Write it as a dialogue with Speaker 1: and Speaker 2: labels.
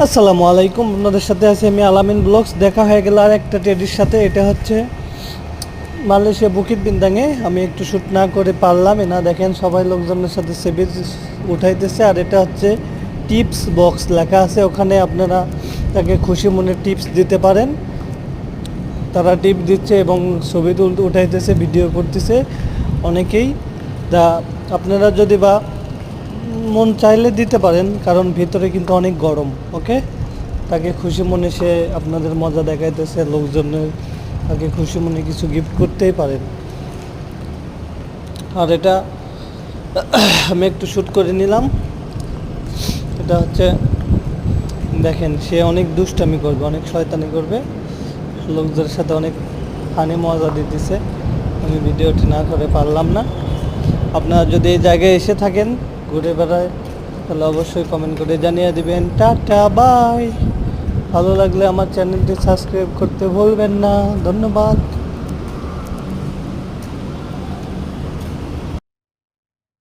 Speaker 1: আসসালামু আলাইকুম, আপনাদের সাথে আছি আমি আলামিন ব্লগস। দেখা হয়ে গেল আর একটা টেডির সাথে। এটা হচ্ছে মালয়েশিয়া বুকিত বিন্দাঙে। আমি একটু শ্যুট না করে পারলাম না, দেখেন সবাই লোকজনের সাথে ছবি উঠাইতেছে। আর এটা হচ্ছে টিপস বক্স লেখা আছে, ওখানে আপনারা তাকে খুশি মনে টিপস দিতে পারেন। তারা টিপ দিচ্ছে এবং ছবি উঠাইতেছে, ভিডিও করতেছে অনেকেই। তা আপনারা যদি বা মন চাইলে দিতে পারেন, কারণ ভিতরে কিন্তু অনেক গরম। ওকে, তাকে খুশি মনে সে আপনাদের মজা দেখাইতেছে, লোকজনের তাকে খুশি মনে কিছু গিফট করতেই পারেন। আর এটা আমি একটু শ্যুট করে নিলাম। এটা হচ্ছে দেখেন, সে অনেক দুষ্টামি করবে, অনেক শয়তানি করবে, লোকদের সাথে অনেক ফানি মজা দিতেছে। আমি ভিডিওটি না করে পারলাম না। আপনারা যদি এই জায়গায় এসে থাকেন, ঘুরে বেড়ায়, তাহলে অবশ্যই কমেন্ট করে জানিয়ে দিবেন। Tata, bye. ভালো লাগলে আমার চ্যানেলটি সাবস্ক্রাইব করতে ভুলবেন না। ধন্যবাদ।